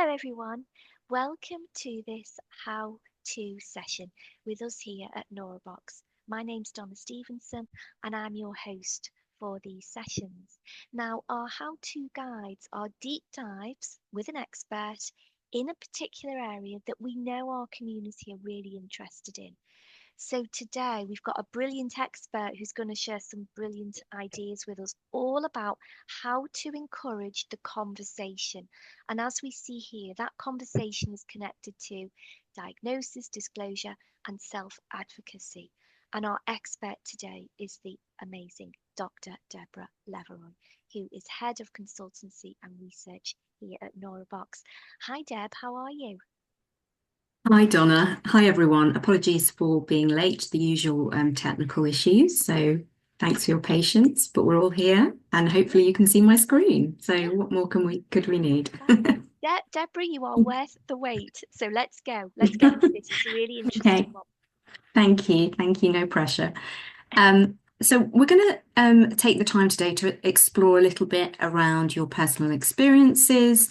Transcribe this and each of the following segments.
Hello, everyone. Welcome to this How To session with us here at NoraBox. My name's Donna Stevenson, and I'm your host for these sessions. Now, our How To guides are deep dives with an expert in a particular area that we know our community are really interested in. So today we've got a brilliant expert who's going to share some brilliant ideas with us all about how to encourage the conversation. And as we see here, that conversation is connected to diagnosis, disclosure, and self-advocacy. And our expert today is the amazing Dr. Deborah Leveroy, who is head of consultancy and research here at NoraBox. Hi Deb, how are you? Hi Donna. Hi everyone. Apologies for being late, the usual technical issues. So thanks for your patience, but we're all here and hopefully you can see my screen. So what more could we need? Deborah, you are worth the wait. So let's go. Let's get into this. It's a really interesting Okay, one. thank you. Thank you. No pressure. So we're going to take the time today to explore a little bit around your personal experiences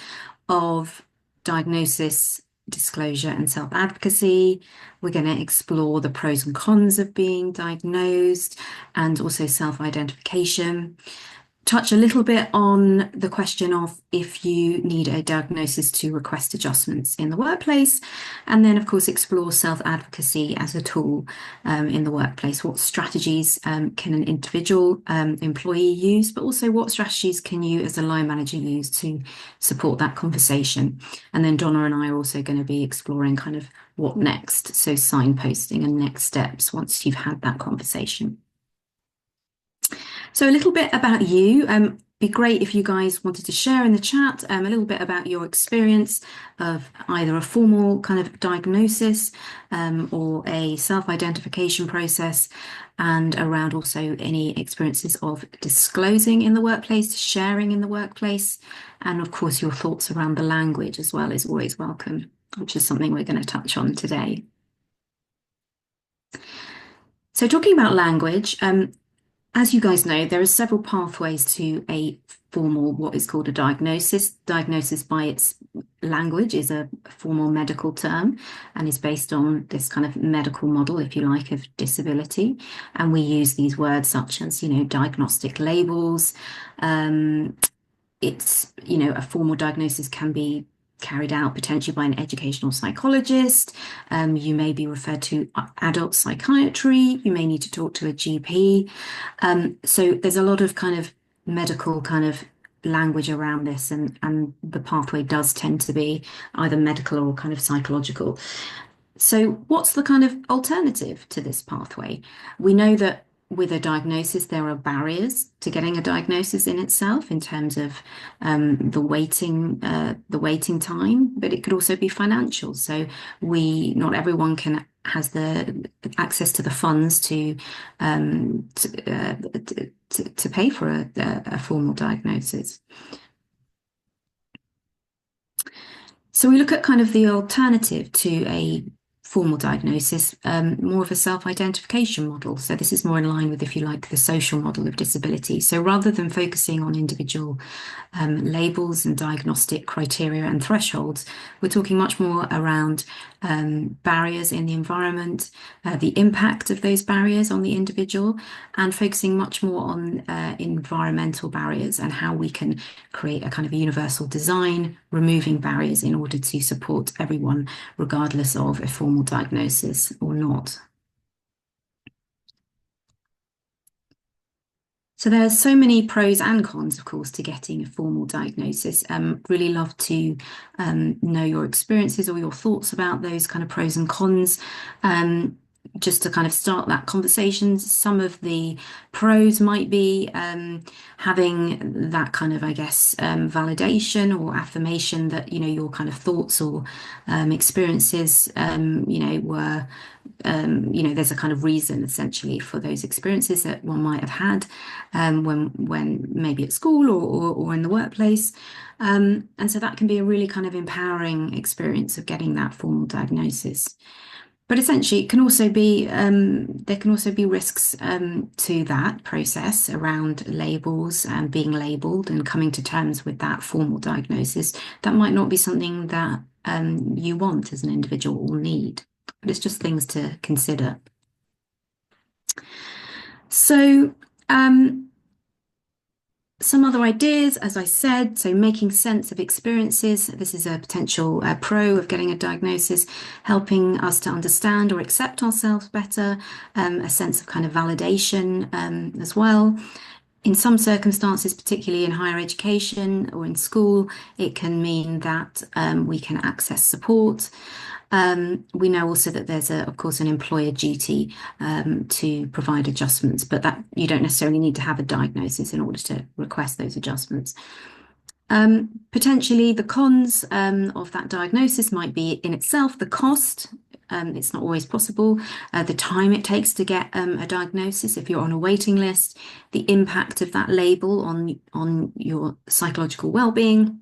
of diagnosis, disclosure, and self-advocacy. We're going to explore the pros and cons of being diagnosed and also self-identification. Touch a little bit on the question of if you need a diagnosis to request adjustments in the workplace, and then, of course, explore self-advocacy as a tool in the workplace. What strategies can an individual employee use, but also what strategies can you as a line manager use to support that conversation? And then Donna and I are also going to be exploring kind of what next, so signposting and next steps once you've had that conversation. So a little bit about you. Be great if you guys wanted to share in the chat a little bit about your experience of either a formal kind of diagnosis or a self-identification process, and around also any experiences of disclosing in the workplace, sharing in the workplace, and of course your thoughts around the language as well is always welcome, which is something we're going to touch on today. So talking about language, as you guys know, there are several pathways to a formal, what is called a diagnosis. Diagnosis by its language is a formal medical term and is based on this kind of medical model, if you like, of disability. And we use these words such as, diagnostic labels. A formal diagnosis can be carried out potentially by an educational psychologist. You may be referred to adult psychiatry. You may need to talk to a GP. So there's a lot of kind of medical kind of language around this, and the pathway does tend to be either medical or kind of psychological. So what's the kind of alternative to this pathway? We know that with a diagnosis, there are barriers to getting a diagnosis in itself in terms of the waiting time, but it could also be financial. So not everyone has the access to the funds to pay for a formal diagnosis. So we look at kind of the alternative to a formal diagnosis, more of a self-identification model. So this is more in line with, if you like, the social model of disability. So rather than focusing on individual labels and diagnostic criteria and thresholds, we're talking much more around barriers in the environment, the impact of those barriers on the individual, and focusing much more on environmental barriers and how we can create a kind of universal design, removing barriers in order to support everyone, regardless of a formal diagnosis or not. So there's so many pros and cons, of course, to getting a formal diagnosis. Really love to know your experiences or your thoughts about those kind of pros and cons. Just to kind of start that conversation, some of the pros might be having that kind of, I guess, validation or affirmation that, your kind of thoughts or experiences, were, there's a kind of reason essentially for those experiences that one might have had when maybe at school or in the workplace. And so that can be a really kind of empowering experience of getting that formal diagnosis. But essentially, it can also be there can also be risks to that process around labels and being labeled and coming to terms with that formal diagnosis. That might not be something that you want as an individual or need, but it's just things to consider. So, some other ideas, as I said, so making sense of experiences. This is a potential pro of getting a diagnosis, helping us to understand or accept ourselves better, a sense of kind of validation as well. In some circumstances, particularly in higher education or in school, it can mean that we can access support. We know also that there's of course, an employer duty to provide adjustments, but that you don't necessarily need to have a diagnosis in order to request those adjustments. Potentially, the cons of that diagnosis might be in itself the cost. It's not always possible. The time it takes to get a diagnosis if you're on a waiting list, the impact of that label on your psychological well-being,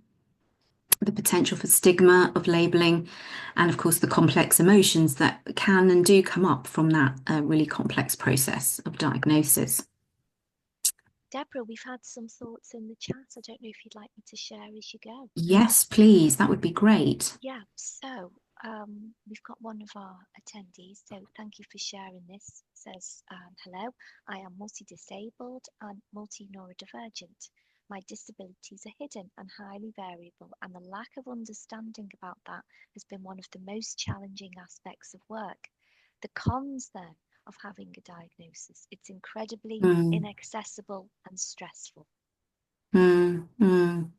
the potential for stigma of labeling, and of course the complex emotions that can and do come up from that really complex process of diagnosis. Deborah, we've had some thoughts in the chat. I don't know if you'd like me to share as you go. Yes, please. That would be great. Yeah, so we've got one of our attendees, so thank you for sharing this. Says, hello, I am multi-disabled and multi-neurodivergent. My disabilities are hidden and highly variable, and the lack of understanding about that has been one of the most challenging aspects of work. The cons, then, of having a diagnosis, it's incredibly Mm, inaccessible and stressful. mm.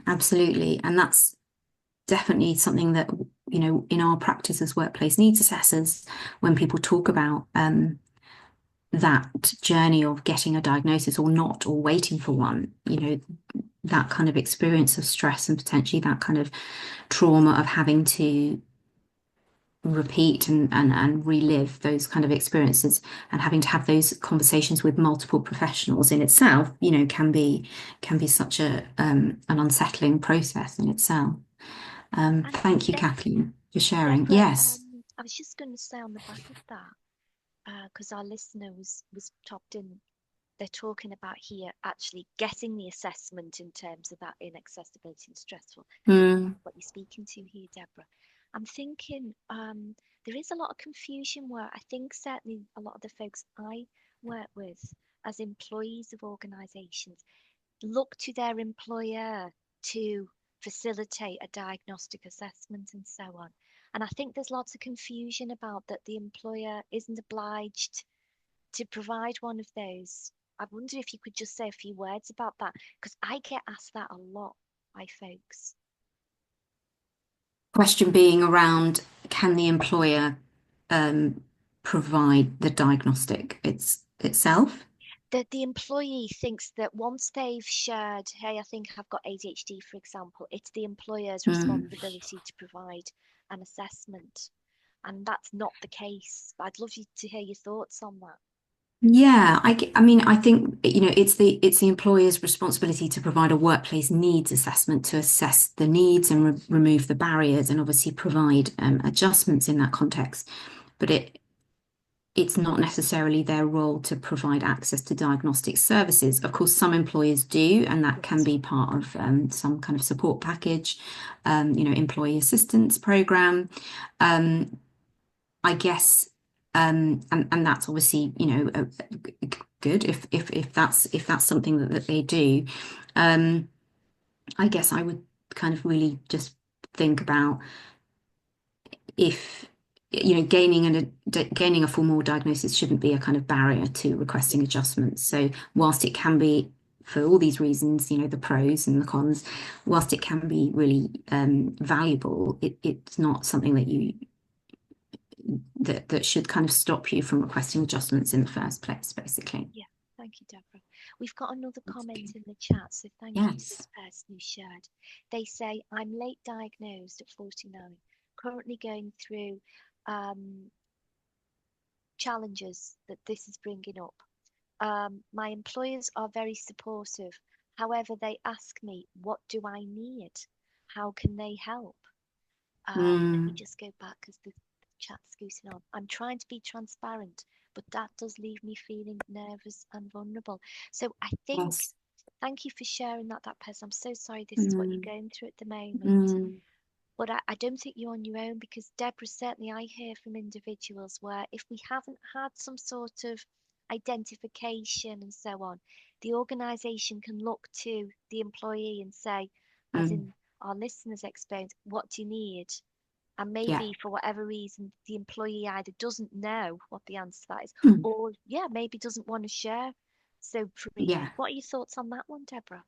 Absolutely. And that's definitely something that, in our practice as workplace needs assessors, when people talk about that journey of getting a diagnosis or not, or waiting for one, that kind of experience of stress and potentially that kind of trauma of having to repeat and relive those kind of experiences and having to have those conversations with multiple professionals in itself, can be such an unsettling process in itself. And Thank you, Kathleen, for sharing. Deborah, Yes. I was just going to say on the back of that, because our listener was topped in, they're talking about here actually getting the assessment in terms of that inaccessibility and stressful. I think Mm, what you're speaking to here, Deborah. I'm thinking there is a lot of confusion where I think certainly a lot of the folks I work with as employees of organisations look to their employer to facilitate a diagnostic assessment and so on. And I think there's lots of confusion about that the employer isn't obliged to provide one of those. I wonder if you could just say a few words about that, because I get asked that a lot by folks. question being around, can the employer um, provide the diagnostic itself? That the employee thinks that once they've shared, hey, I think I've got ADHD, for example, it's the employer's Mm. responsibility to provide an assessment. And that's not the case. I'd love you to hear your thoughts on that. Yeah, I mean, I think, it's the employer's responsibility to provide a workplace needs assessment to assess the needs and remove the barriers and obviously provide adjustments in that context. But it's not necessarily their role to provide access to diagnostic services. Of course, some employers do, and that can Yes. be part of some kind of support package, employee assistance program. Um, I guess, and that's obviously, good if that's something that they do. Um, I guess I would kind of really just think about if, gaining a formal diagnosis shouldn't be a kind of barrier to Yeah. requesting adjustments. So whilst it can be, for all these reasons, the pros and the cons, whilst it can be really valuable, it's not something that should kind of stop you from requesting adjustments in the first place, basically. Yeah. Thank you, Deborah. We've got another That's comment good. in the chat, so thank you to Yes. this person who shared. They say, I'm late diagnosed at 49, currently going through um, challenges that this is bringing up. My employers are very supportive. However, they ask me, what do I need? How can they help? Let me Mm, just go back because chat scooting on. I'm trying to be transparent, but that does leave me feeling nervous and vulnerable. So I think, Yes. thank you for sharing that person. I'm so sorry this is what you're Mm, going through at the moment. mm, But I don't think you're on your own because Deborah, certainly I hear from individuals where if we haven't had some sort of identification and so on, the organisation can look to the employee and say, as mm. in our listeners' experience, what do you need? And Yeah. maybe for whatever reason, the employee either doesn't know what the answer to that is, Mm, or yeah, maybe doesn't want to share so yeah. freely. What are your thoughts on that one, Deborah?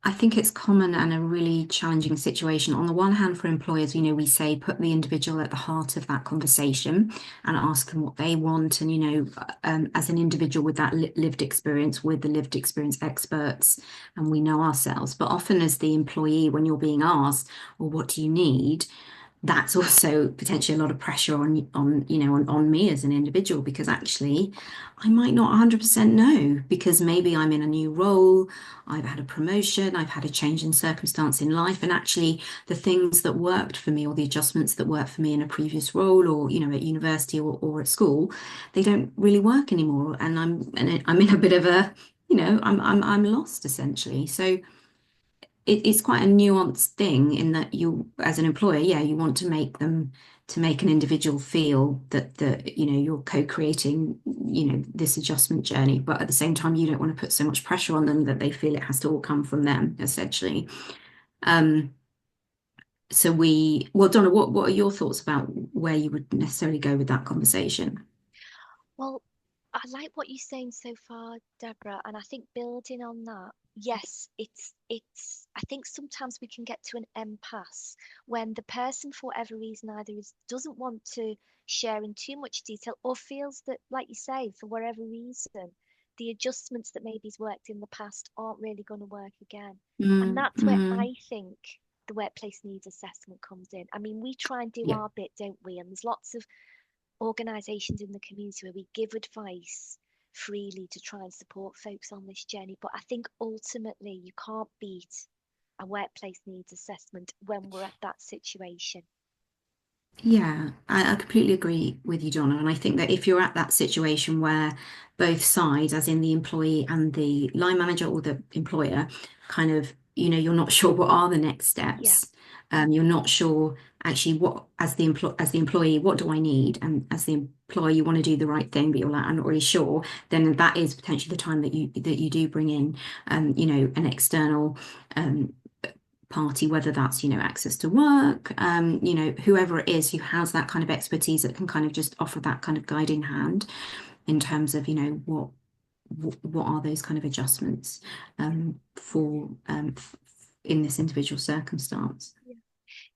I think it's common and a really challenging situation. On the one hand, for employers, we say put the individual at the heart of that conversation and ask them what they want. And, as an individual with that lived experience, with the lived experience experts, and we know ourselves. But often, as the employee, when you're being asked, well, what do you need? That's also potentially a lot of pressure on me as an individual because actually I might not 100% know because maybe I'm in a new role, I've had a promotion, I've had a change in circumstance in life, and actually the things that worked for me or the adjustments that worked for me in a previous role or at university or at school, they don't really work anymore, and I'm in a bit of a I'm lost essentially. So it's quite a nuanced thing in that you, as an employer, yeah, you want to make an individual feel that you're co-creating, this adjustment journey, but at the same time, you don't want to put so much pressure on them that they feel it has to all come from them, essentially. Um, well, Donna, what are your thoughts about where you would necessarily go with that conversation? Well, I like what you're saying so far, Deborah, and I think building on that, yes, I think sometimes we can get to an impasse when the person, for whatever reason, either doesn't want to share in too much detail or feels that, like you say, for whatever reason, the adjustments that maybe's worked in the past aren't really going to work again. And Mm, that's where mm, I think the workplace needs assessment comes in. I mean, we try and do yeah. our bit, don't we? And there's lots of organisations in the community where we give advice freely to try and support folks on this journey. But I think ultimately you can't beat a workplace needs assessment when we're at that situation. Yeah, I completely agree with you, Donna. And I think that if you're at that situation where both sides, as in the employee and the line manager or the employer, kind of, you're not sure what are the next Yeah, steps. You're not sure actually what, as the employee, what do I need? And as the employer, you want to do the right thing, but you're like, I'm not really sure. Then that is potentially the time that you do bring in, an external um, party, whether that's, access to work, whoever it is who has that kind of expertise that can kind of just offer that kind of guiding hand in terms of, what are those kind of adjustments yeah, yeah, for in this individual circumstance. yeah.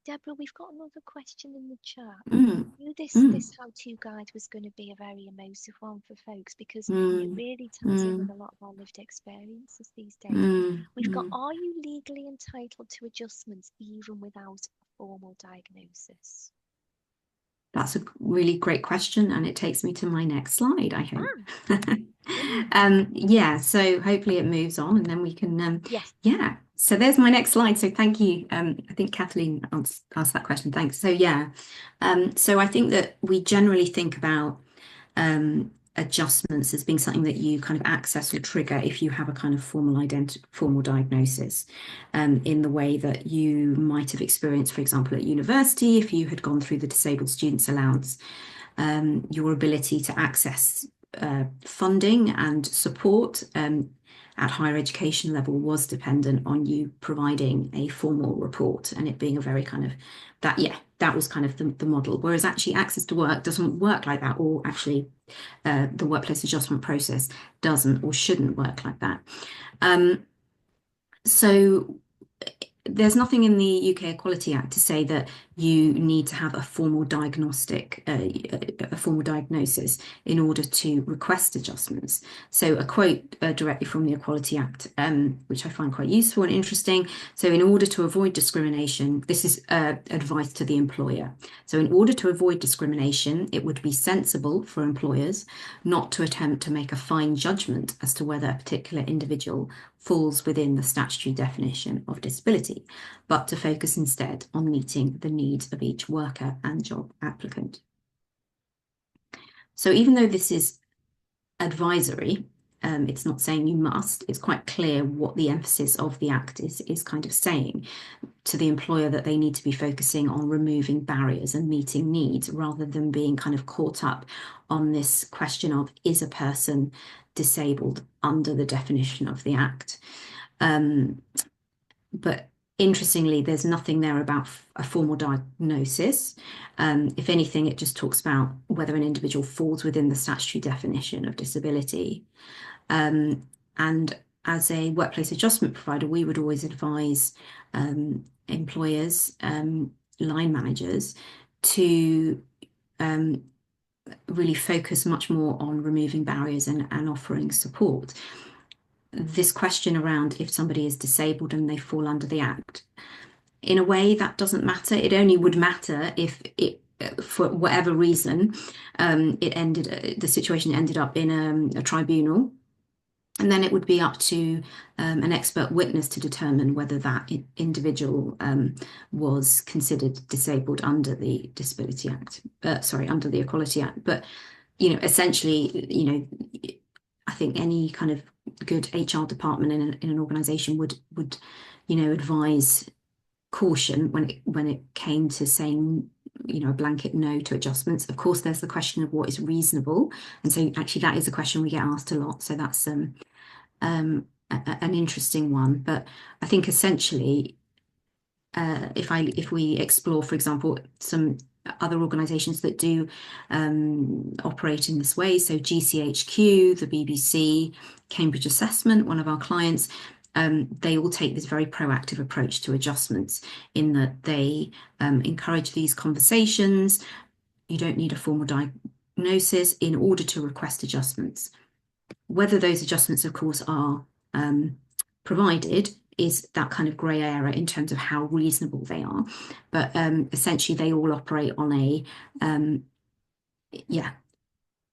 Deborah, we've got another question in the chat. Mm, Knew this mm, how-to guide was going to be a very emotive one for folks because it mm, really ties in with mm, a lot of our lived experiences these days. mm, We've got, mm. are you legally entitled to adjustments even without a formal diagnosis? That's a really great question, and it takes me to my next slide, I hope. Ah, brilliant. Yeah, so hopefully it moves on and then we can, Yes. yeah. So there's my next slide. So thank you. I think Kathleen asked that question. Thanks. So yeah, so I think that we generally think about adjustments as being something that you kind of access or trigger if you have a kind of formal diagnosis, in the way that you might have experienced, for example, at university, if you had gone through the disabled students allowance, your ability to access funding and support at higher education level was dependent on you providing a formal report and it being a very kind of that was kind of the model. Whereas actually access to work doesn't work like that, or actually the workplace adjustment process doesn't or shouldn't work like that. Um, so there's nothing in the UK Equality Act to say that you need to have a formal a formal diagnosis in order to request adjustments. So a quote directly from the Equality Act, which I find quite useful and interesting. So in order to avoid discrimination, this is advice to the employer. So in order to avoid discrimination, it would be sensible for employers not to attempt to make a fine judgment as to whether a particular individual falls within the statutory definition of disability, but to focus instead on meeting the needs of each worker and job applicant. So even though this is advisory, it's not saying you must, it's quite clear what the emphasis of the Act is kind of saying to the employer, that they need to be focusing on removing barriers and meeting needs, rather than being kind of caught up on this question of, is a person disabled under the definition of the Act? But interestingly, there's nothing there about a formal diagnosis. If anything, it just talks about whether an individual falls within the statutory definition of disability. And as a workplace adjustment provider, we would always advise employers, line managers, to really focus much more on removing barriers and offering support. This question around if somebody is disabled and they fall under the Act, in a way, that doesn't matter. It only would matter if it, for whatever reason, the situation ended up in a tribunal. And then it would be up to an expert witness to determine whether that individual was considered disabled under the Disability Act, under the Equality Act. But, essentially, I think any kind of good HR department in an organisation would advise caution when it came to saying a blanket no to adjustments. Of course, there's the question of what is reasonable, and so actually that is a question we get asked a lot. So that's an interesting one. But I think essentially, if we explore, for example, some other organisations that do operate in this way, so GCHQ, the BBC, Cambridge Assessment, one of our clients, they all take this very proactive approach to adjustments, in that they encourage these conversations. You don't need a formal diagnosis in order to request adjustments. Whether those adjustments, of course, are provided is that kind of grey area in terms of how reasonable they are. But essentially, they all operate on a,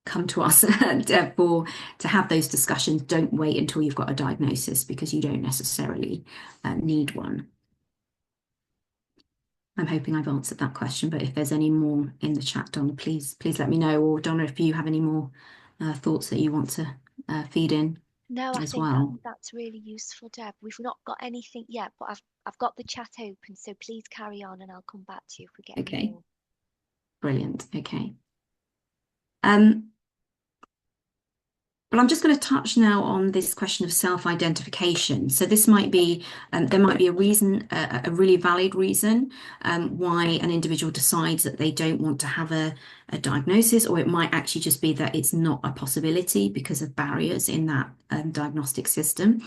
come to us to have those discussions. Don't wait until you've got a diagnosis, because you don't necessarily need one. I'm hoping I've answered that question, but if there's any more in the chat, Donna, please let me know. Or Donna, if you have any more thoughts that you want to feed in. No, I as think well. that's really useful, Deb. We've not got anything yet, but I've got the chat open, so please carry on and I'll come back to you if we get any more. Brilliant. Okay. But I'm just going to touch now on this question of self-identification. So this might be, there might be a reason, a really valid reason why an individual decides that they don't want to have a diagnosis, or it might actually just be that it's not a possibility because of barriers in that diagnostic system.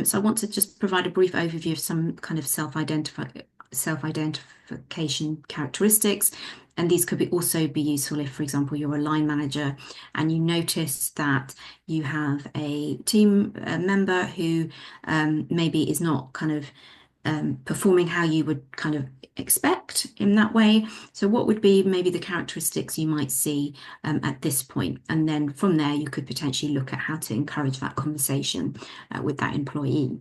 So I want to just provide a brief overview of some kind of self-identification characteristics. And these could also be useful if, for example, you're a line manager and you notice that you have a team member who maybe is not kind of performing how you would kind of expect in that way. So what would be maybe the characteristics you might see at this point? And then from there, you could potentially look at how to encourage that conversation with that employee.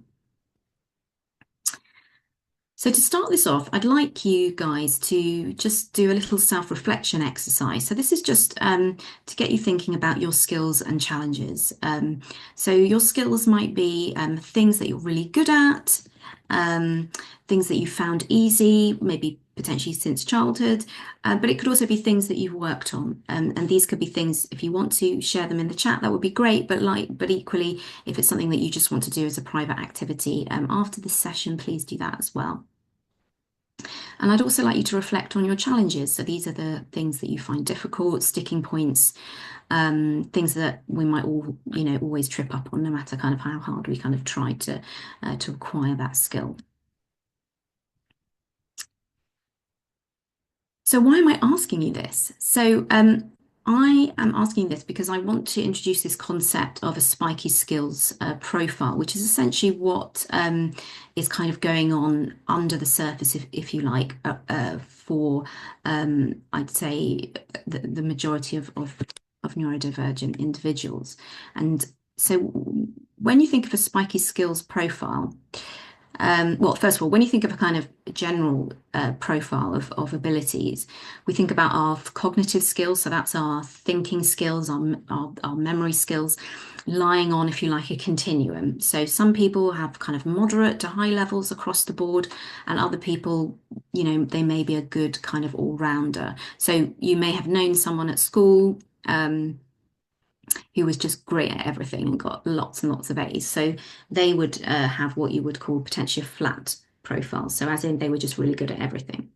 So to start this off, I'd like you guys to just do a little self-reflection exercise. So this is just to get you thinking about your skills and challenges. So your skills might be things that you're really good at, things that you found easy, maybe potentially since childhood, but it could also be things that you've worked on. And these could be things, if you want to share them in the chat, that would be great. But equally, if it's something that you just want to do as a private activity after this session, please do that as well. And I'd also like you to reflect on your challenges. So these are the things that you find difficult, sticking points, things that we might all, always trip up on, no matter kind of how hard we kind of try to acquire that skill. So why am I asking you this? So I am asking this because I want to introduce this concept of a spiky skills profile, which is essentially what is kind of going on under the surface, if you like, for I'd say the majority of neurodivergent individuals. And so when you think of a spiky skills profile, Well, first of all, when you think of a kind of general profile of abilities, we think about our cognitive skills. So that's our thinking skills, our memory skills, lying on, if you like, a continuum. So some people have kind of moderate to high levels across the board, and other people, they may be a good kind of all-rounder. So you may have known someone at school. Who was just great at everything and got lots and lots of A's. So they would have what you would call potentially a flat profile. So as in they were just really good at everything.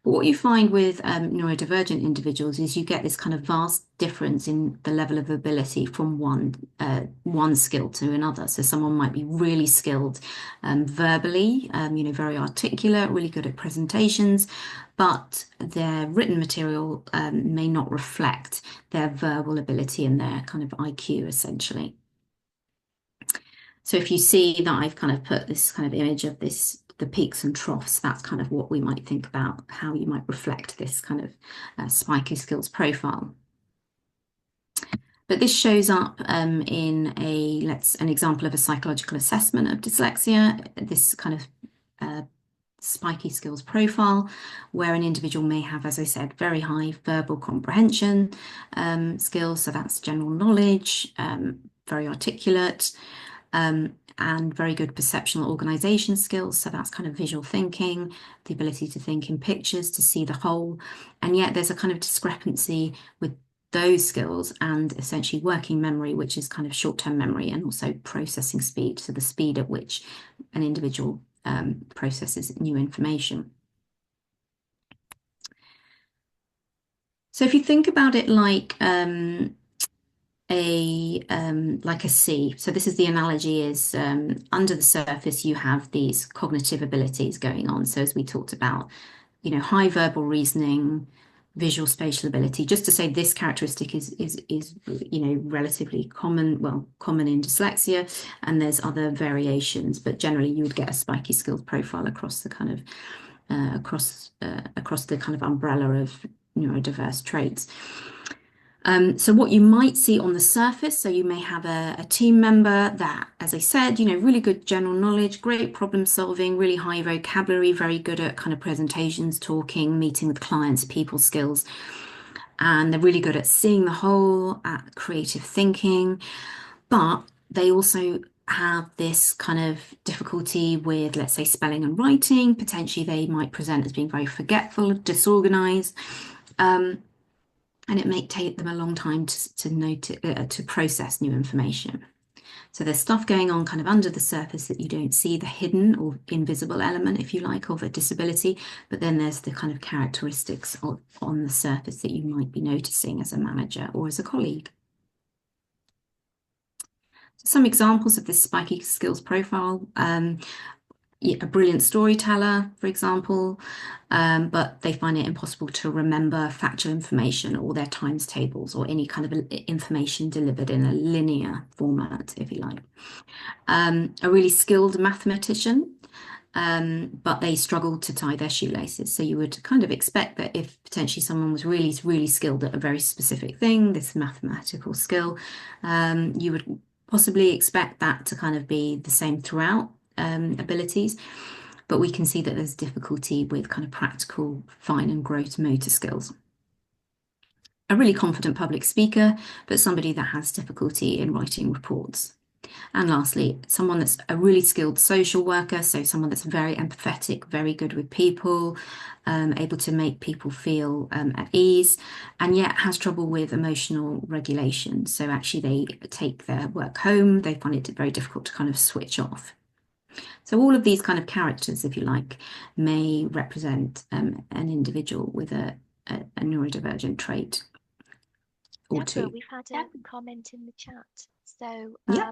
But what you find with neurodivergent individuals is you get this kind of vast difference in the level of ability from one skill to another. So someone might be really skilled verbally, very articulate, really good at presentations, but their written material may not reflect their verbal ability and their kind of IQ essentially. So if you see that I've kind of put this kind of image of the peaks and troughs, that's kind of what we might think about how you might reflect this kind of spiky skills profile. But this shows up in an example of a psychological assessment of dyslexia, this kind of spiky skills profile, where an individual may have, as I said, very high verbal comprehension skills. So that's general knowledge, very articulate, and very good perceptual organization skills. So that's kind of visual thinking, the ability to think in pictures, to see the whole. And yet there's a kind of discrepancy with those skills and essentially working memory, which is kind of short-term memory, and also processing speed, so the speed at which an individual processes new information. So if you think about it like a sea. So this is the analogy is under the surface you have these cognitive abilities going on. So as we talked about, high verbal reasoning, visual spatial ability. Just to say this characteristic is relatively common in dyslexia, and there's other variations, but generally you would get a spiky skills profile across the kind of across the kind of umbrella of neurodiverse traits. So what you might see on the surface, so you may have a team member that, as I said, really good general knowledge, great problem solving, really high vocabulary, very good at kind of presentations, talking, meeting with clients, people skills. And they're really good at seeing the whole, at creative thinking. But they also have this kind of difficulty with, let's say, spelling and writing. Potentially they might present as being very forgetful, disorganized. And it may take them a long time to process new information. So there's stuff going on kind of under the surface that you don't see, the hidden or invisible element, if you like, of a disability. But then there's the kind of characteristics on the surface that you might be noticing as a manager or as a colleague. So some examples of this spiky skills profile. A brilliant storyteller, for example, but they find it impossible to remember factual information or their times tables or any kind of information delivered in a linear format, if you like. A really skilled mathematician, but they struggle to tie their shoelaces. So you would kind of expect that if potentially someone was really, really skilled at a very specific thing, this mathematical skill, you would possibly expect that to kind of be the same throughout. Abilities, but we can see that there's difficulty with kind of practical, fine and gross motor skills. A really confident public speaker, but somebody that has difficulty in writing reports. And lastly, someone that's a really skilled social worker, so someone that's very empathetic, very good with people, able to make people feel at ease, and yet has trouble with emotional regulation. So actually they take their work home, they find it very difficult to kind of switch off. So all of these kind of characters, if you like, may represent an individual with a neurodivergent trait or Deborah, two. we've had a comment in the chat. So Yeah.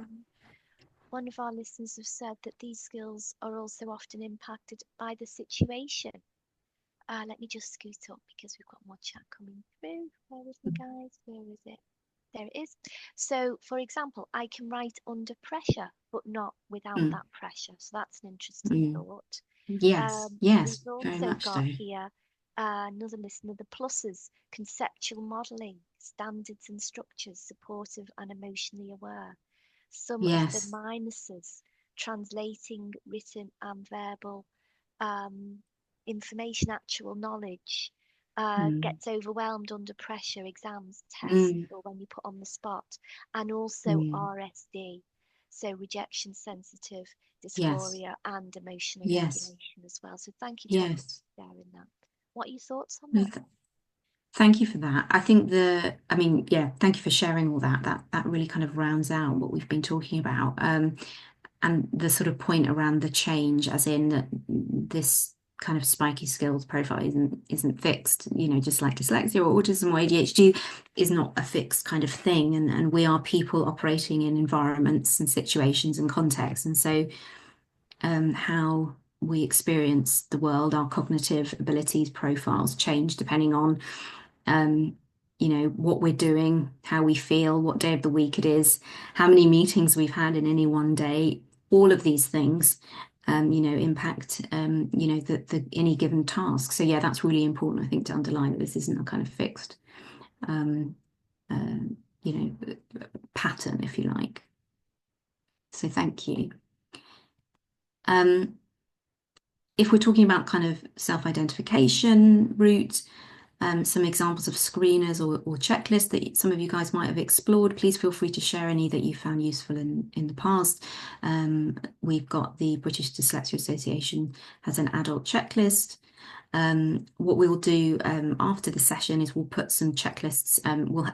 one of our listeners have said that these skills are also often impacted by the situation. Let me just scoot up because we've got more chat coming through. Where is it, guys? Where is it? There it is. So, for example, I can write under pressure, but not without Mm, that pressure. So that's an interesting mm. thought. Yes, yes, We've very also much so. got here another listener, the pluses, conceptual modelling, standards and structures, supportive and emotionally aware. Some of the Yes, minuses, translating written and verbal um, information, actual knowledge, Mm, gets overwhelmed under pressure, exams, tests, mm, or when you put on the spot, and also mm. RSD, so rejection sensitive Yes, dysphoria and emotional yes, regulation as well. So thank you, Deborah, yes. for sharing that. What are your thoughts on No, that? thank you for that. I mean, yeah, thank you for sharing all that. That really kind of rounds out what we've been talking about. And the sort of point around the change, as in that this kind of spiky skills profile isn't fixed, just like dyslexia or autism or ADHD is not a fixed kind of thing. And we are people operating in environments and situations and contexts. And so how we experience the world, our cognitive abilities profiles change depending on um, what we're doing, how we feel, what day of the week it is, how many meetings we've had in any one day. All of these things, impact, the any given task. So yeah, that's really important, I think, to underline that this isn't a kind of fixed, um, uh, you know, pattern, if you like. So thank you. Um, if we're talking about kind of self-identification route, some examples of screeners or checklists that some of you guys might have explored. Please feel free to share any that you found useful in the past. We've got the British Dyslexia Association has an adult checklist. What we'll do after the session is we'll put some checklists.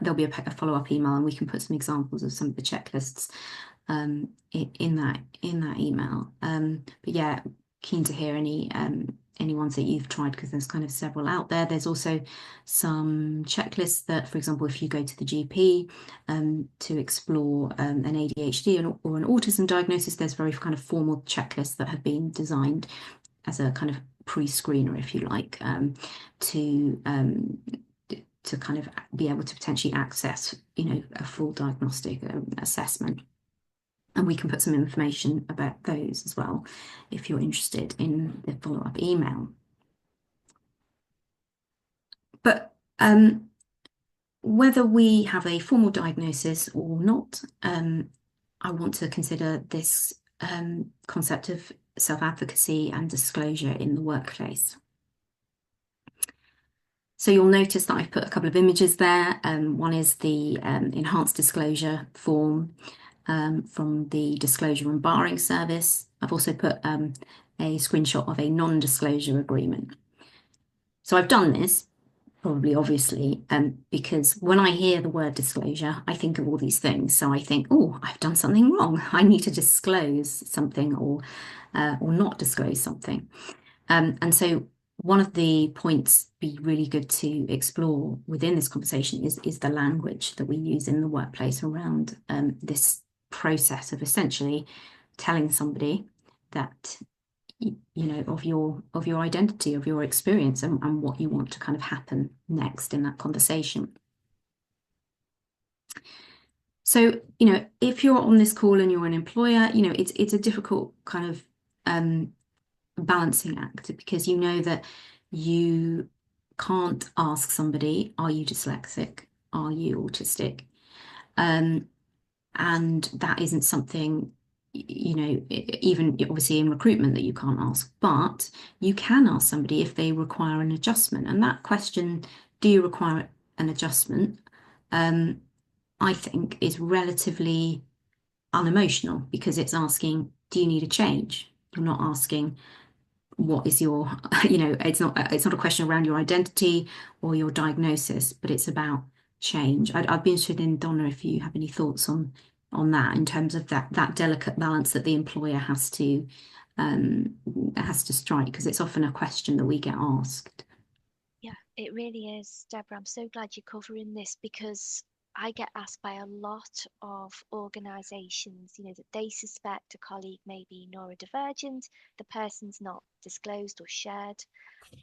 There'll be a follow-up email, and we can put some examples of some of the checklists in that email. But yeah, keen to hear any ones that you've tried, because there's kind of several out there. There's also some checklists that, for example, if you go to the GP to explore an ADHD or an autism diagnosis, there's very kind of formal checklists that have been designed as a kind of pre-screener, if you like, to kind of be able to potentially access, a full diagnostic assessment. And we can put some information about those as well if you're interested in the follow-up email. But whether we have a formal diagnosis or not, I want to consider this concept of self-advocacy and disclosure in the workplace. So you'll notice that I've put a couple of images there. One is the enhanced disclosure form from the Disclosure and Barring Service. I've also put a screenshot of a non-disclosure agreement. So I've done this, probably obviously, because when I hear the word disclosure, I think of all these things. So I think, oh, I've done something wrong. I need to disclose something or not disclose something. And so one of the points be really good to explore within this conversation is the language that we use in the workplace around this process of essentially telling somebody that of your identity, of your experience, and what you want to kind of happen next in that conversation. So, if you're on this call and you're an employer, it's a difficult kind of balancing act, because you know that you can't ask somebody, are you dyslexic? Are you autistic? And that isn't something, even obviously in recruitment, that you can't ask, but you can ask somebody if they require an adjustment. And that question, do you require an adjustment? I think is relatively unemotional, because it's asking, do you need a change? You're not asking, what is your, it's not a question around your identity or your diagnosis, but it's about change. I'd be interested in, Donna, if you have any thoughts on that, in terms of that delicate balance that the employer has to strike, because it's often a question that we get asked. Yeah, it really is, Deborah. I'm so glad you're covering this, because I get asked by a lot of organisations, that they suspect a colleague may be neurodivergent, the person's not disclosed or shared,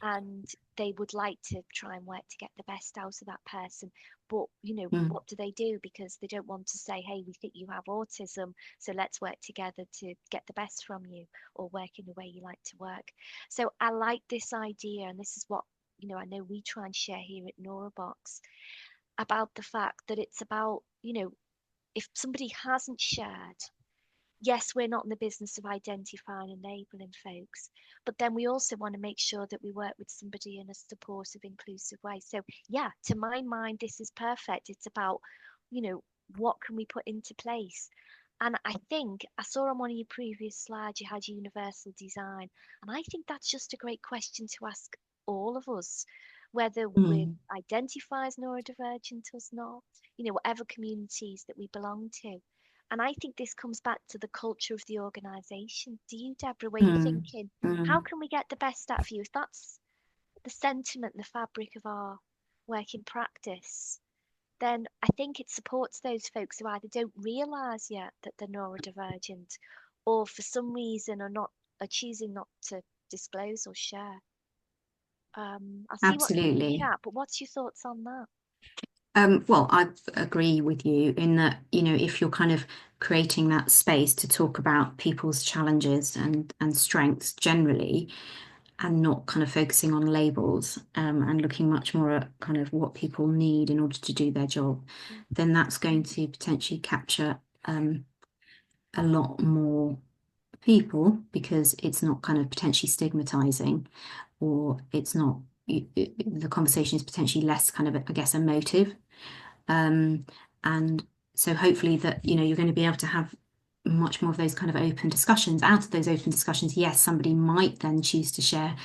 and they would like to try and work to get the best out of that person. But, Mm, what do they do? Because they don't want to say, hey, we think you have autism, so let's work together to get the best from you, or work in the way you like to work. So I like this idea, and this is what, I know we try and share here at Neurobox, about the fact that it's about, if somebody hasn't shared, yes, we're not in the business of identifying and labeling folks, but then we also want to make sure that we work with somebody in a supportive, inclusive way. So, yeah, to my mind, this is perfect. It's about, you know, what can we put into place? And I think I saw on one of your previous slides you had universal design. And I think that's just a great question to ask all of us, whether we Mm, identify as neurodivergent or not, whatever communities that we belong to. And I think this comes back to the culture of the organisation. Do you, Deborah, where you're mm, thinking, how mm, can we get the best out of you? If that's the sentiment, the fabric of our working practice, then I think it supports those folks who either don't realise yet that they're neurodivergent or for some reason are choosing not to disclose or share. I'll see what's in the absolutely. chat, but what's your thoughts on that? Well, I agree with you in that, if you're kind of creating that space to talk about people's challenges and strengths generally, and not kind of focusing on labels, and looking much more at kind of what people need in order to do their job, Mm, then that's going to potentially capture a lot more people because it's not kind of potentially stigmatizing, or it's not, the conversation is potentially less kind of, I guess, emotive. Um, and so hopefully that, you're going to be able to have much more of those kind of open discussions. Out of those open discussions, yes, somebody might then choose to share.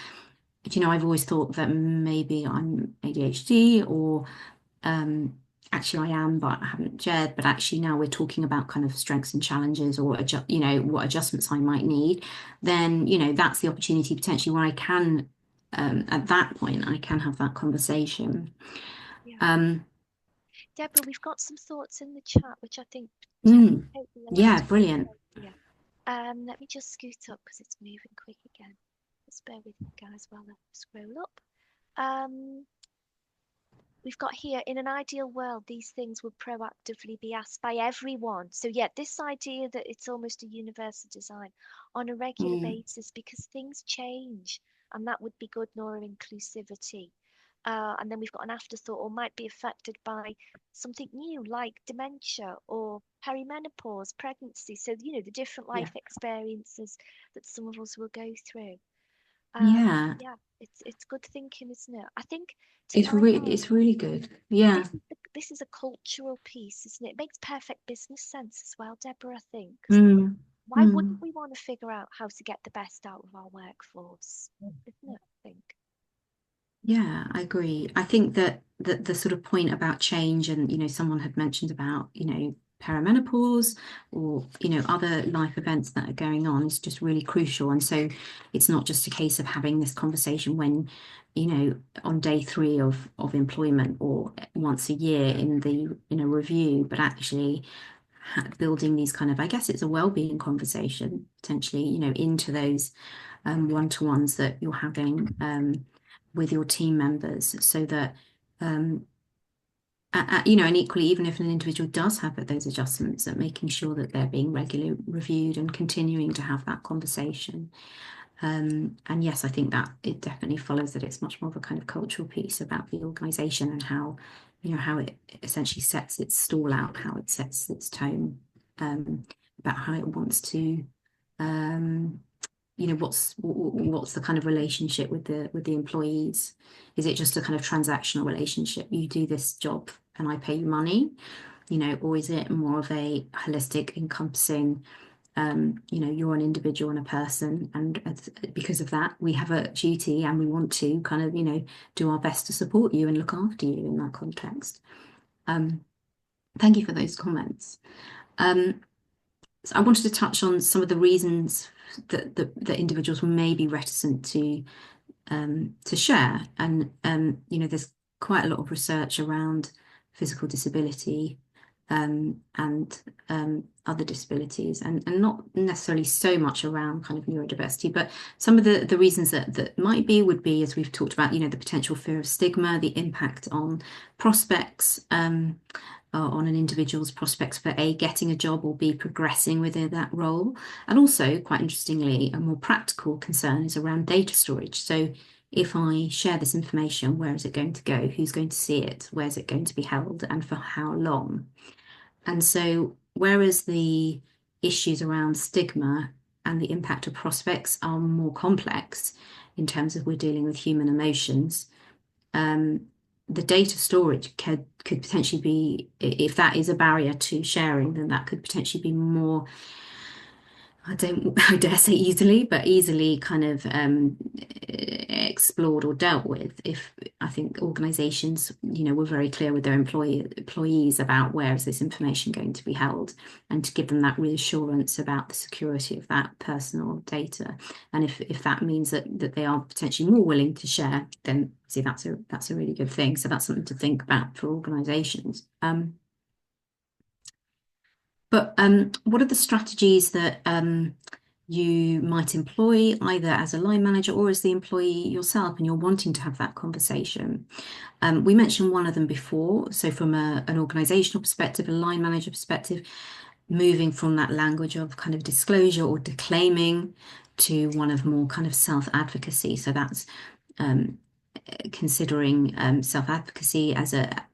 But, I've always thought that maybe I'm ADHD, or actually I am, but I haven't shared. But actually now we're talking about kind of strengths and challenges, or what adjustments I might need. Then, that's the opportunity potentially where I can, at that point, I can have that conversation. yeah. Um, Deborah, we've got some thoughts in the chat, which I think mm, hopefully allow yeah, us to brilliant. go here. Let me just scoot up because it's moving quick again. Just bear with me, guys, while I scroll up. Um, we've got here, in an ideal world, these things would proactively be asked by everyone. So, yeah, this idea that it's almost a universal design on a regular Mm, basis because things change, and that would be good Nora inclusivity. And then we've got an afterthought, or might be affected by something new like dementia or perimenopause, pregnancy. So, the different yeah, life experiences that some of us will go through. yeah, Yeah, it's good thinking, isn't it? I think, to it's my really mind, it's really good. Yeah. this is a cultural piece, isn't it? It makes perfect business sense as well, Deborah, I think. 'Cause Mm, why wouldn't mm. we want to figure out how to get the best out of our workforce? Isn't it? I think. Yeah, I agree. I think that the sort of point about change, and someone had mentioned about, perimenopause, or other life events that are going on, is just really crucial. And so it's not just a case of having this conversation when, on day three of employment, or once a year in the review, but actually building these kind of, I guess it's a well-being conversation potentially, into those one-to-ones that you're having with your team members, so that um, and equally, even if an individual does have those adjustments, that making sure that they're being regularly reviewed and continuing to have that conversation. And yes, I think that it definitely follows that it's much more of a kind of cultural piece about the organisation, and how, how it essentially sets its stall out, how it sets its tone, um, about how it wants to, um, what's the kind of relationship with the employees. Is it just a kind of transactional relationship? You do this job and I pay you money, or is it more of a holistic, encompassing, you're an individual and a person, and because of that, we have a duty, and we want to kind of, do our best to support you and look after you in that context. Um, Thank you for those comments. Um, so I wanted to touch on some of the reasons that individuals may be reticent to share. And there's quite a lot of research around physical disability, and other disabilities, and not necessarily so much around kind of neurodiversity, but some of the reasons that might be would be, as we've talked about, the potential fear of stigma, the impact on prospects, on an individual's prospects for A, getting a job, or B, progressing within that role. And also, quite interestingly, a more practical concern is around data storage. So if I share this information, where is it going to go? Who's going to see it? Where's it going to be held? And for how long? And so, whereas the issues around stigma and the impact of prospects are more complex in terms of we're dealing with human emotions. The data storage could potentially be, if that is a barrier to sharing, then that could potentially be more, I dare say easily, but easily kind of explored or dealt with if I think organisations, were very clear with their employees about where is this information going to be held, and to give them that reassurance about the security of that personal data. And if that means that they are potentially more willing to share, then see that's a really good thing. So that's something to think about for organisations. But what are the strategies that you might employ either as a line manager or as the employee yourself, and you're wanting to have that conversation? We mentioned one of them before. So from an organisational perspective, a line manager perspective, moving from that language of kind of disclosure or declaiming to one of more kind of self-advocacy. So that's considering self-advocacy as a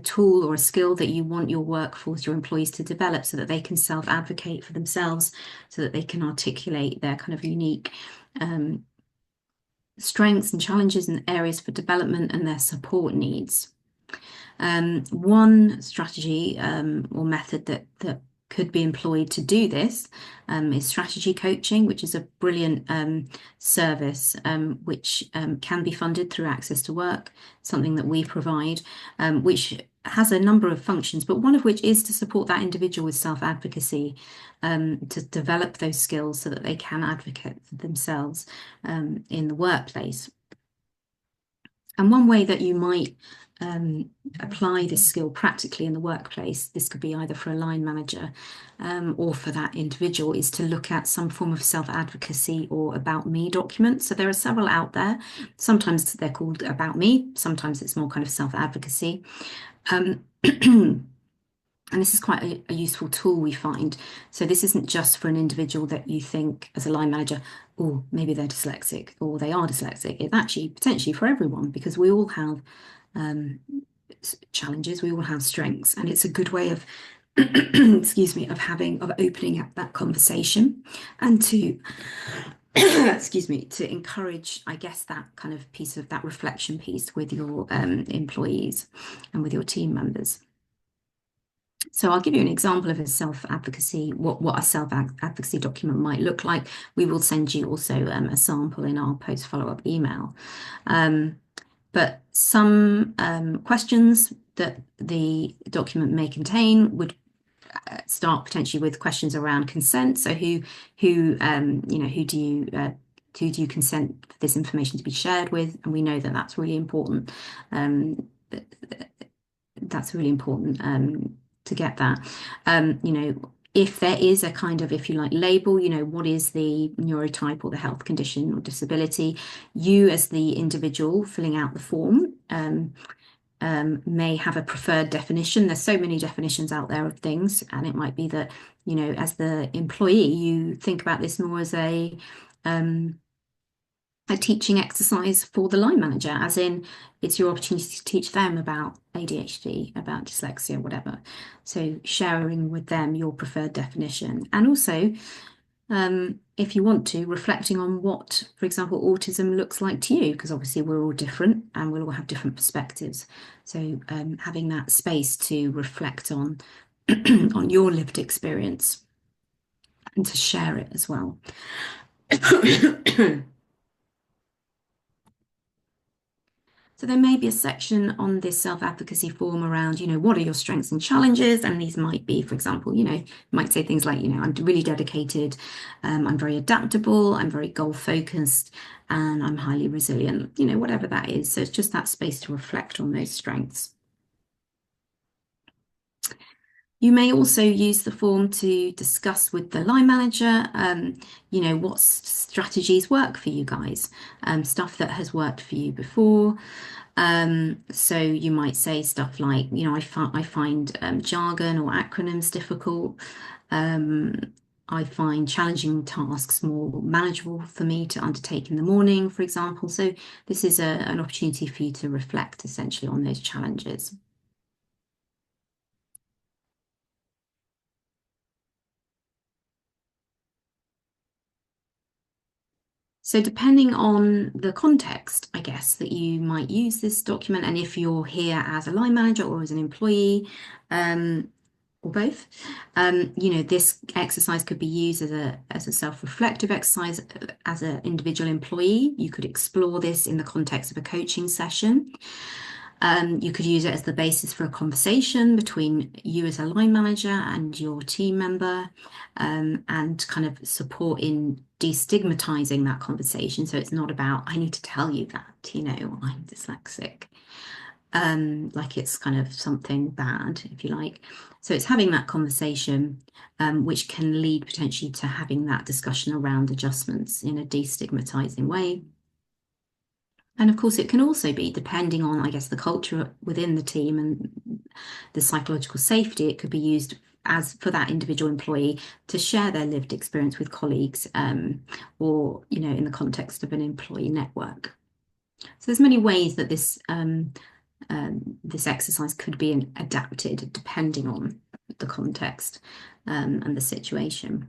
tool or a skill that you want your workforce, your employees to develop so that they can self-advocate for themselves, so that they can articulate their kind of unique strengths and challenges and areas for development and their support needs. One strategy or method that could be employed to do this is strategy coaching, which is a brilliant service which can be funded through Access to Work, something that we provide, which has a number of functions, but one of which is to support that individual with self-advocacy, to develop those skills so that they can advocate for themselves in the workplace. And one way that you might apply this skill practically in the workplace, this could be either for a line manager or for that individual, is to look at some form of self-advocacy or about me document. So there are several out there. Sometimes they're called about me, sometimes it's more kind of self-advocacy. And this is quite a useful tool, we find. So this isn't just for an individual that you think as a line manager, oh, maybe they're dyslexic or they are dyslexic. It's actually potentially for everyone, because we all have challenges, we all have strengths, and it's a good way of excuse me, of opening up that conversation and to excuse me, to encourage, I guess, that kind of piece of that reflection piece with your employees and with your team members. So I'll give you an example of a self-advocacy, what a self-advocacy document might look like. We will send you also a sample in our post follow-up email. But some questions that the document may contain would start potentially with questions around consent. So who do you consent for this information to be shared with? And we know that that's really important. That's really important to get that. If there is a kind of, if you like, label, what is the neurotype or the health condition or disability, you as the individual filling out the form may have a preferred definition. There's so many definitions out there of things, and it might be that, as the employee, you think about this more as a teaching exercise for the line manager, as in it's your opportunity to teach them about ADHD, about dyslexia, whatever. So sharing with them your preferred definition. And also, if you want to, reflecting on what, for example, autism looks like to you, because obviously we're all different and we'll all have different perspectives. So having that space to reflect on, on your lived experience and to share it as well. So there may be a section on this self-advocacy form around, what are your strengths and challenges? And these might be, for example, might say things like, I'm really dedicated, I'm very adaptable, I'm very goal-focused, and I'm highly resilient, whatever that is. So it's just that space to reflect on those strengths. You may also use the form to discuss with the line manager, what strategies work for you guys, stuff that has worked for you before. So you might say stuff like, I find jargon or acronyms difficult. I find challenging tasks more manageable for me to undertake in the morning, for example. So this is an opportunity for you to reflect essentially on those challenges. So depending on the context, I guess, that you might use this document, and if you're here as a line manager or as an employee, or both, this exercise could be used as a self-reflective exercise as an individual employee. You could explore this in the context of a coaching session. You could use it as the basis for a conversation between you as a line manager and your team member, and kind of support in destigmatizing that conversation. So it's not about, I need to tell you that, I'm dyslexic. Like it's kind of something bad, if you like. So it's having that conversation, which can lead potentially to having that discussion around adjustments in a destigmatizing way. And of course, it can also be, depending on, I guess, the culture within the team and the psychological safety, it could be used as for that individual employee to share their lived experience with colleagues, or, in the context of an employee network. So there's many ways that this exercise could be adapted depending on the context, and the situation.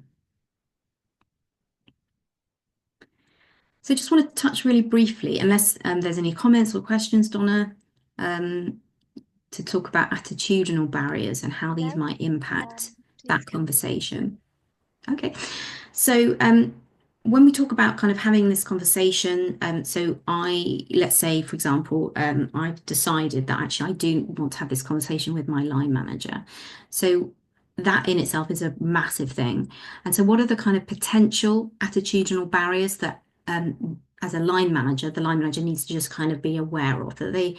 So just want to touch really briefly, unless there's any comments or questions, Donna, to talk about attitudinal barriers and how these might impact that conversation. Okay, so when we talk about kind of having this conversation, let's say, for example, I've decided that actually I do want to have this conversation with my line manager. So that in itself is a massive thing. And so what are the kind of potential attitudinal barriers that as a line manager, the line manager needs to just kind of be aware of, that they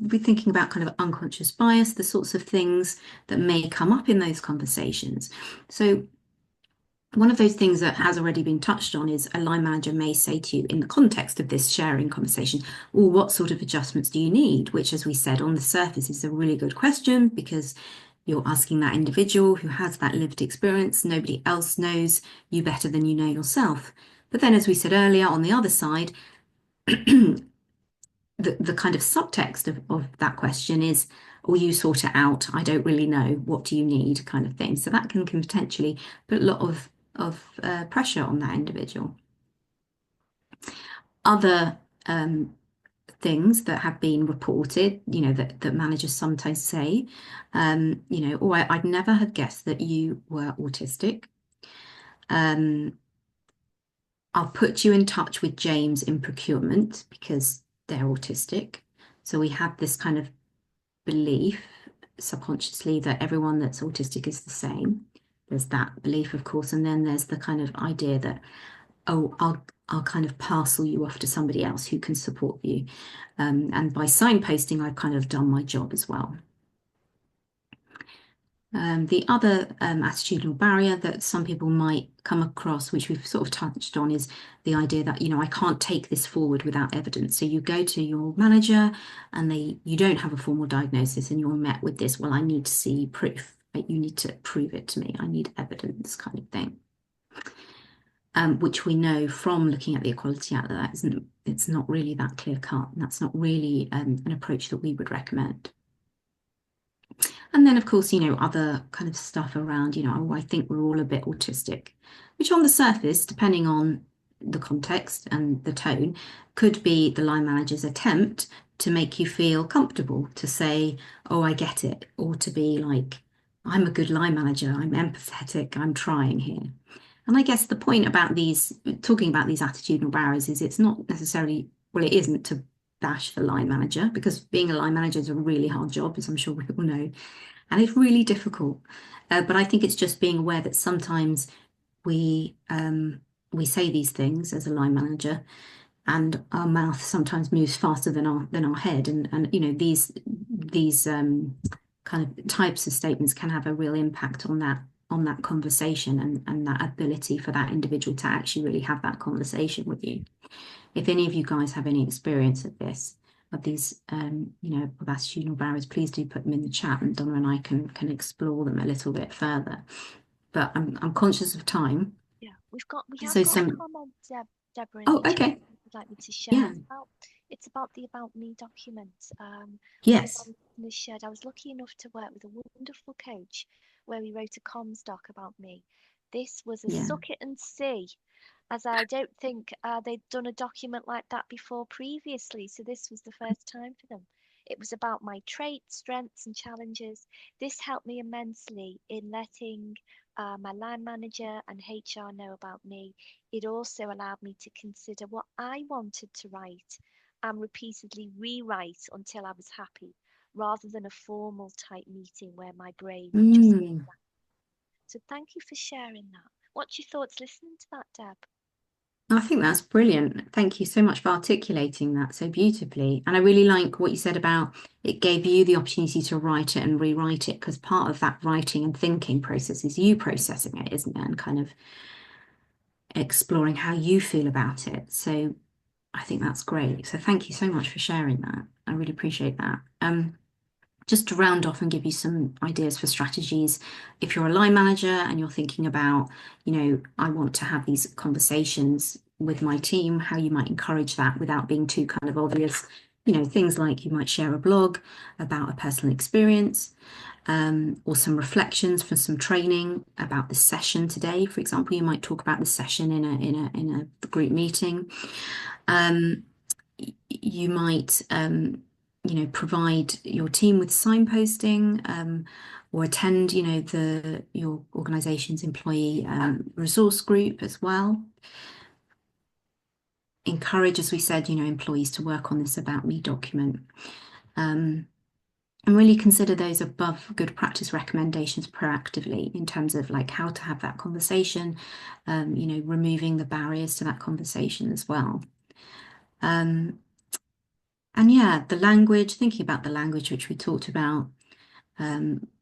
be thinking about kind of unconscious bias, the sorts of things that may come up in those conversations. So one of those things that has already been touched on is a line manager may say to you in the context of this sharing conversation, well, what sort of adjustments do you need? Which, as we said, on the surface is a really good question, because you're asking that individual who has that lived experience. Nobody else knows you better than you know yourself. But then, as we said earlier, on the other side, the kind of subtext of that question is, will you sort it out? I don't really know. What do you need? Kind of thing. So that can potentially put a lot of pressure on that individual. Other things that have been reported, that managers sometimes say, I'd never have guessed that you were autistic. I'll put you in touch with James in procurement because they're autistic. So we have this kind of belief subconsciously that everyone that's autistic is the same. There's that belief, of course, and then there's the kind of idea that, oh, I'll kind of parcel you off to somebody else who can support you. And by signposting, I've kind of done my job as well. The other attitudinal barrier that some people might come across, which we've sort of touched on, is the idea that, I can't take this forward without evidence. So you go to your manager and you don't have a formal diagnosis, and you're met with this, well, I need to see proof. You need to prove it to me. I need evidence, kind of thing. Which we know from looking at the Equality Act that it's not really that clear cut. And that's not really an approach that we would recommend. And then, of course, other kind of stuff around, I think we're all a bit autistic, which on the surface, depending on the context and the tone, could be the line manager's attempt to make you feel comfortable, to say, oh, I get it, or to be like, I'm a good line manager, I'm empathetic, I'm trying here. And I guess the point about talking about these attitudinal barriers is it's not necessarily, well, it isn't to bash the line manager, because being a line manager is a really hard job, as I'm sure we all know, and it's really difficult. But I think it's just being aware that sometimes we say these things as a line manager, and our mouth sometimes moves faster than our head, and these kind of types of statements can have a real impact on that conversation and that ability for that individual to actually really have that conversation with you. If any of you guys have any experience of these of attitudinal barriers, please do put them in the chat, and Donna and I can explore them a little bit further. But I'm conscious of time. Yeah, we have So got a comment, Deborah, in Oh, the chat okay. would like me to share. Yeah. It's about the About Me document. One of Yes. our listeners shared, I was lucky enough to work with a wonderful coach where he wrote a comms doc about me. This was a Yeah. suck it and see. as I don't think they'd done a document like that before previously, so this was the first time for them. It was about my traits, strengths, and challenges. This helped me immensely in letting my line manager and HR know about me. It also allowed me to consider what I wanted to write and repeatedly rewrite until I was happy, rather than a formal type meeting where my brain would just go Mm. blank. So thank you for sharing that. What's your thoughts listening to that, Deb? I think that's brilliant. Thank you so much for articulating that so beautifully. And I really like what you said about it gave you the opportunity to write it and rewrite it, because part of that writing and thinking process is you processing it, isn't it? And kind of exploring how you feel about it. So I think that's great. So thank you so much for sharing that. I really appreciate that. Just to round off and give you some ideas for strategies, if you're a line manager and you're thinking about, I want to have these conversations with my team, how you might encourage that without being too kind of obvious. Things like you might share a blog about a personal experience, or some reflections for some training about the session today. For example, you might talk about the session in a group meeting. Um, you might provide your team with signposting, or attend your organization's employee resource group as well. Encourage, as we said, employees to work on this about me document, and really consider those above good practice recommendations proactively in terms of like how to have that conversation, removing the barriers to that conversation as well. And yeah, the language, thinking about the language which we talked about,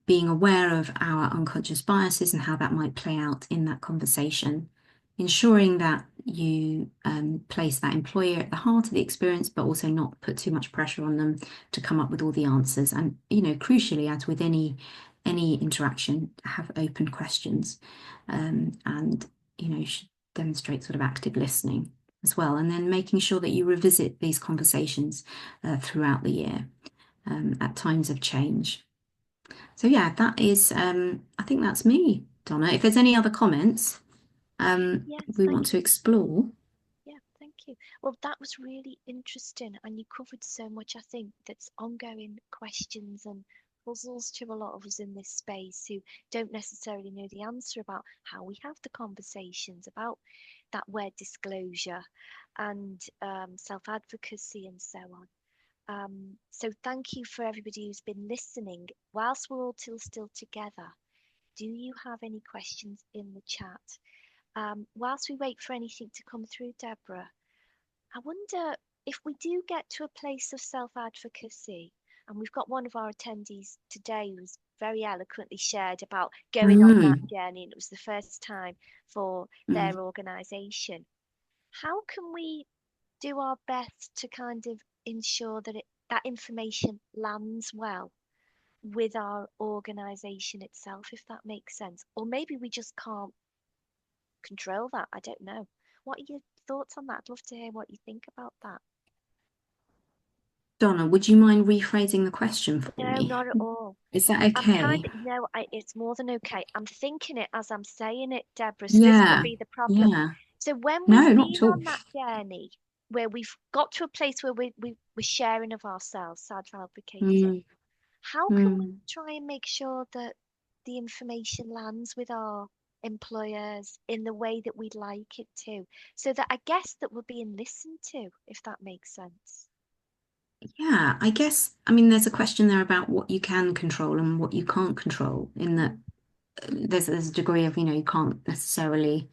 being aware of our unconscious biases and how that might play out in that conversation, ensuring that you place that employer at the heart of the experience, but also not put too much pressure on them to come up with all the answers. And, crucially, as with any interaction, have open questions, and, should demonstrate sort of active listening as well. And then making sure that you revisit these conversations throughout the year, at times of change. So yeah, that is, I think that's me, Donna. If there's any other comments Yes, we want thank to you. explore. Yeah, thank you. Well, that was really interesting, and you covered so much, I think, that's ongoing questions and puzzles to a lot of us in this space who don't necessarily know the answer about how we have the conversations about that word disclosure and self-advocacy and so on. So thank you for everybody who's been listening. Whilst we're all still together, do you have any questions in the chat? Whilst we wait for anything to come through, Deborah, I wonder if we do get to a place of self-advocacy, and we've got one of our attendees today who's very eloquently shared about going on that Mm, journey, and it was the first time for mm. their organisation. How can we do our best to kind of ensure that that information lands well with our organisation itself, if that makes sense? Or maybe we just can't control that. I don't know. What are your thoughts on that? I'd love to hear what you think about that. Donna, would you mind rephrasing the question for No, me? not at all. Is that I'm okay? kind of, no, it's more than okay. I'm thinking it as I'm saying it, Deborah. So this could Yeah, be the problem. yeah. So when we've No, not been at all. on that journey where we've got to a place where we're sharing of ourselves, self-advocating, Mm, how can we mm. try and make sure that the information lands with our employers in the way that we'd like it to, so that I guess that we're being listened to, if that makes sense? Yeah, I guess, I mean, there's a question there about what you can control and what you can't control, in that Mm, there's a degree of, you can't necessarily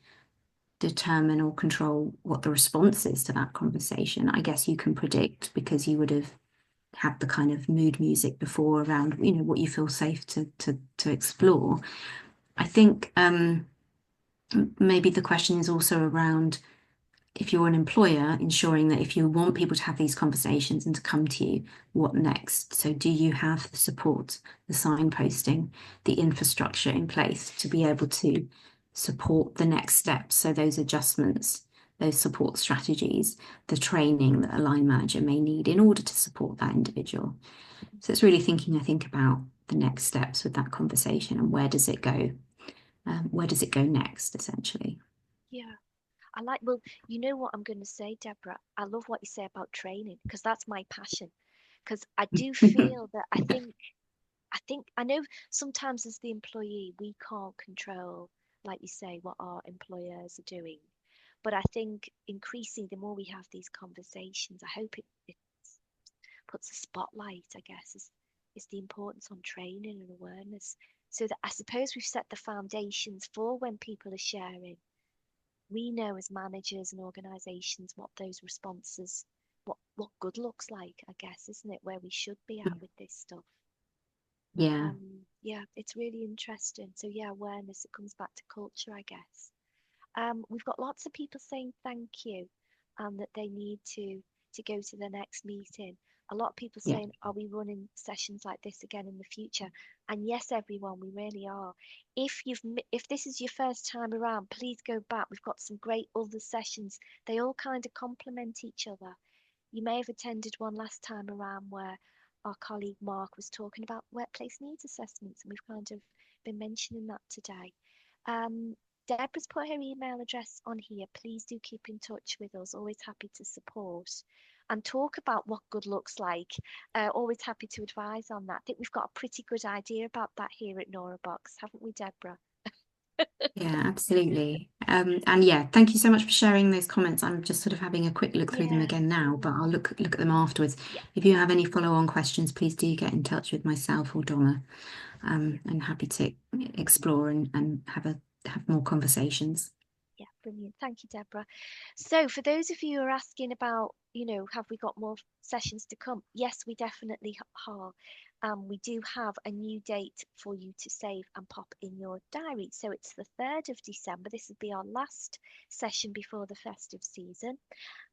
determine or control what the response is to that conversation. I guess you can predict because you would have had the kind of mood music before around, what you feel safe to explore. I think maybe the question is also around, if you're an employer, ensuring that if you want people to have these conversations and to come to you, what next? So do you have the support, the signposting, the infrastructure in place to be able to support the next steps? So those adjustments, those support strategies, the training that a line manager may need in order to support that individual. So it's really thinking, I think, about the next steps with that conversation and where does it go? Where does it go next, essentially? yeah. I like, well, you know what I'm going to say, Deborah? I love what you say about training because that's my passion. Because I do feel that I know sometimes as the employee, we can't control, like you say, what our employers are doing. But I think increasing the more we have these conversations, I hope it puts a spotlight, I guess, is the importance on training and awareness. So that I suppose we've set the foundations for when people are sharing. We know as managers and organisations what those responses, what good looks like, I guess, isn't it? Where we should be at with this stuff. Yeah, Yeah, it's really interesting. So yeah, awareness, it comes back to culture, I guess. We've got lots of people saying thank you and that they need to go to the next meeting. A lot of people yeah, saying, are we running sessions like this again in the future? And yes, everyone, we really are. If this is your first time around, please go back. We've got some great other sessions. They all kind of complement each other. You may have attended one last time around where our colleague Mark was talking about workplace needs assessments, and we've kind of been mentioning that today. Um, Deborah's put her email address on here. Please do keep in touch with us. Always happy to support and talk about what good looks like. Always happy to advise on that. I think we've got a pretty good idea about that here at NoraBox, haven't we, Deborah? yeah, absolutely. And yeah, thank you so much for sharing those comments. I'm just sort of having a quick look through them Yeah, again now, but I'll look at them afterwards. yeah, If you have any follow-on questions, please do get in touch with myself or Donna. I'm happy to explore and have more conversations. yeah, brilliant. Thank you, Deborah. So, for those of you who are asking about, have we got more sessions to come? Yes, we definitely are. We do have a new date for you to save and pop in your diary. So, it's the 3rd of December. This will be our last session before the festive season.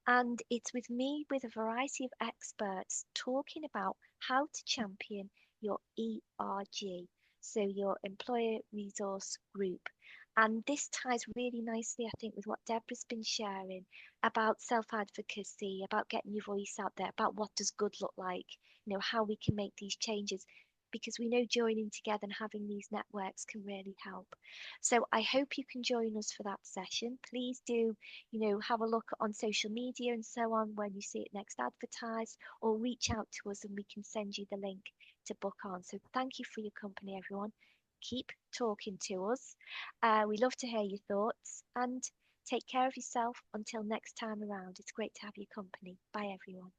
And it's with me with a variety of experts talking about how to champion your ERG, so your employer resource group. And this ties really nicely, I think, with what Deborah's been sharing about self-advocacy, about getting your voice out there, about what does good look like, how we can make these changes, because we know joining together and having these networks can really help. So I hope you can join us for that session. Please do, have a look on social media and so on when you see it next advertised, or reach out to us and we can send you the link to book on. So thank you for your company, everyone. Keep talking to us. We love to hear your thoughts and take care of yourself until next time around. It's great to have your company. Bye, everyone.